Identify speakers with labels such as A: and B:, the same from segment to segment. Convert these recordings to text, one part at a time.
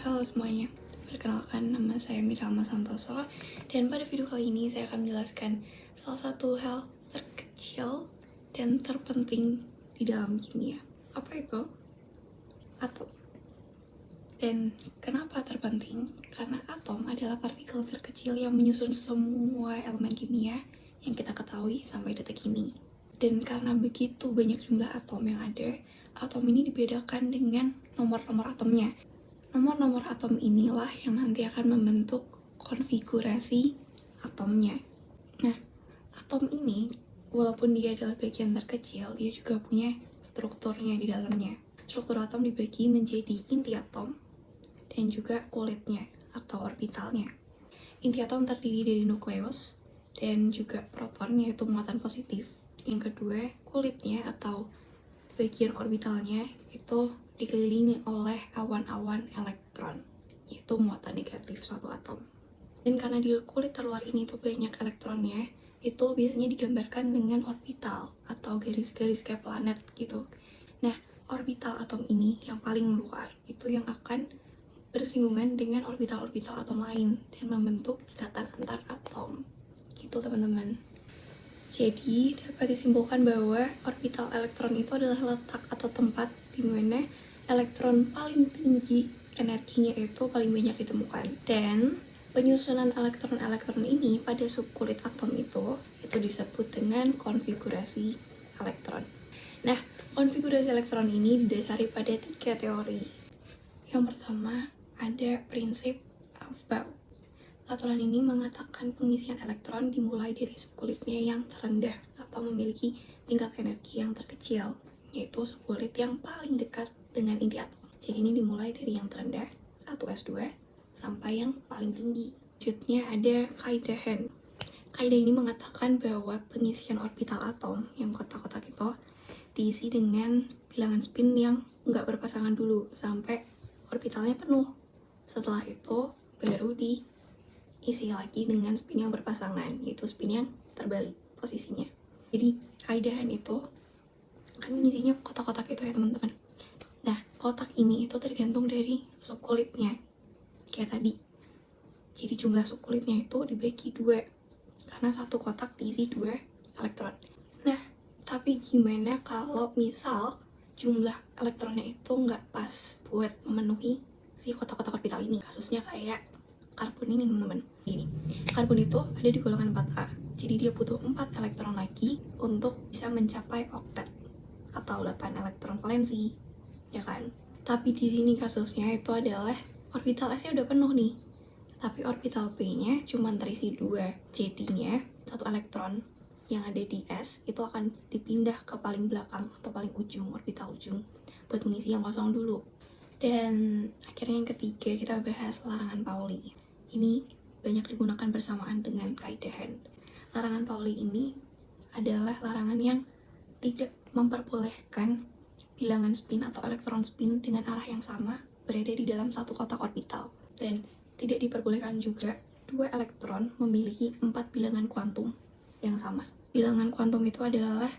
A: Halo semuanya, perkenalkan nama saya Mirama Santoso, dan pada video kali ini saya akan menjelaskan salah satu hal terkecil dan terpenting di dalam kimia. Apa itu? Atom. Dan kenapa terpenting? Karena atom adalah partikel terkecil yang menyusun semua elemen kimia yang kita ketahui sampai detik ini. Dan karena begitu banyak jumlah atom yang ada, atom ini dibedakan dengan nomor-nomor atomnya. Nomor-nomor atom inilah yang nanti akan membentuk konfigurasi atomnya. Nah, atom ini, walaupun dia adalah bagian terkecil, dia juga punya strukturnya di dalamnya. Struktur atom dibagi menjadi inti atom dan juga kulitnya atau orbitalnya. Inti atom terdiri dari nukleus dan juga proton, yaitu muatan positif. Yang kedua, kulitnya atau bagian orbitalnya itu dikelilingi oleh awan-awan elektron, yaitu muatan negatif suatu atom. Dan karena di kulit terluar ini tuh banyak elektronnya, itu biasanya digambarkan dengan orbital atau garis-garis kayak planet gitu. Nah, orbital atom ini yang paling luar itu yang akan bersinggungan dengan orbital-orbital atom lain dan membentuk ikatan antar atom. Gitu teman-teman. Jadi, dapat disimpulkan bahwa orbital elektron itu adalah letak atau tempat di mana elektron paling tinggi energinya itu paling banyak ditemukan. Dan penyusunan elektron-elektron ini pada subkulit atom itu disebut dengan konfigurasi elektron. Nah, konfigurasi elektron ini didasari pada 3 teori. Yang pertama, ada prinsip Aufbau. Aturan ini mengatakan pengisian elektron dimulai dari subkulitnya yang terendah atau memiliki tingkat energi yang terkecil, yaitu subkulit yang paling dekat dengan inti atom. Jadi ini dimulai dari yang terendah, 1s2, sampai yang paling tinggi. Selanjutnya ada kaidah Hahn. Kaidah ini mengatakan bahwa pengisian orbital atom yang kotak-kotak itu diisi dengan bilangan spin yang nggak berpasangan dulu sampai orbitalnya penuh. Setelah itu baru diisi lagi dengan spin yang berpasangan, yaitu spin yang terbalik posisinya. Jadi kaidah Hahn itu kan isinya kotak-kotak itu ya teman-teman. Nah, kotak ini itu tergantung dari subkulitnya kayak tadi. Jadi jumlah subkulitnya itu dibagi 2 karena satu kotak diisi 2 elektron. Nah, tapi gimana kalau misal jumlah elektronnya itu nggak pas buat memenuhi si kotak-kotak orbital ini? Kasusnya kayak karbon ini teman-teman. Ini karbon itu ada di golongan 4A, jadi dia butuh 4 elektron lagi untuk bisa mencapai oktet atau 8 elektron valensi, ya kan? Tapi di sini kasusnya itu adalah orbital S-nya udah penuh nih, tapi orbital P-nya cuma terisi 2, jadinya 1 elektron yang ada di S itu akan dipindah ke paling belakang atau paling ujung, orbital ujung, buat mengisi yang kosong dulu. Dan akhirnya yang ketiga kita bahas larangan Pauli. Ini banyak digunakan bersamaan dengan kaidah Hahn. Larangan Pauli ini adalah larangan yang tidak memperbolehkan bilangan spin atau elektron spin dengan arah yang sama berada di dalam satu kotak orbital. Dan tidak diperbolehkan juga 2 elektron memiliki 4 bilangan kuantum yang sama. Bilangan kuantum itu adalah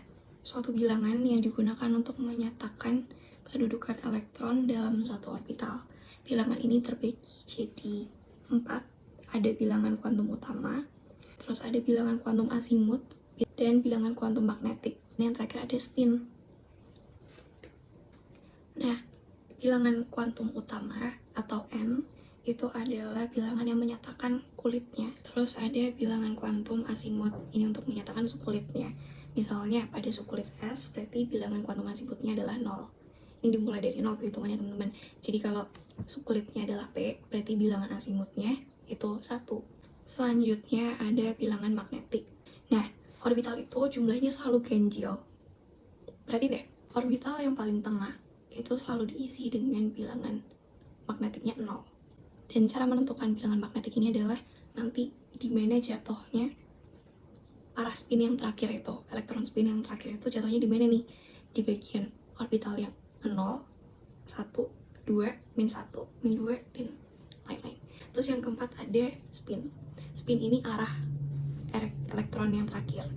A: suatu bilangan yang digunakan untuk menyatakan kedudukan elektron dalam satu orbital. Bilangan ini terbagi jadi 4. Ada bilangan kuantum utama, terus ada bilangan kuantum azimut, dan bilangan kuantum magnetik. Yang terakhir ada spin. Nah, bilangan kuantum utama atau N itu adalah bilangan yang menyatakan kulitnya. Terus ada bilangan kuantum azimut, ini untuk menyatakan subkulitnya. Misalnya pada subkulit S, berarti bilangan kuantum azimutnya adalah 0. Ini dimulai dari 0 perhitungannya teman-teman. Jadi kalau subkulitnya adalah P, berarti bilangan azimutnya itu 1. Selanjutnya ada bilangan magnetik. Nah, orbital itu jumlahnya selalu ganjil. Berarti deh, orbital yang paling tengah itu selalu diisi dengan bilangan magnetiknya 0. Dan cara menentukan bilangan magnetik ini adalah nanti di mana jatuhnya arah spin yang terakhir itu, elektron spin yang terakhir itu jatuhnya di mana nih? Di bagian orbital yang 0, 1, 2, min 1, min 2, dan lain-lain. Terus yang keempat ada spin. Spin ini arah elektron yang terakhir.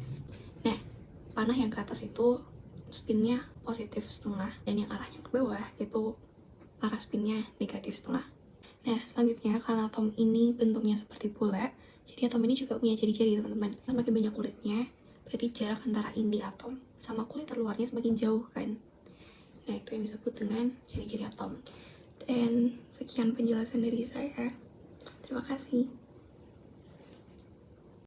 A: Nah, panah yang ke atas itu spinnya positif setengah, dan yang arahnya ke bawah itu arah spinnya negatif setengah. Nah, selanjutnya karena atom ini bentuknya seperti bulat, jadi atom ini juga punya jari-jari teman-teman. Semakin banyak kulitnya, berarti jarak antara inti atom sama kulit terluarnya semakin jauh kan. Nah, itu yang disebut dengan jari-jari atom. Dan sekian penjelasan dari saya. Terima kasih.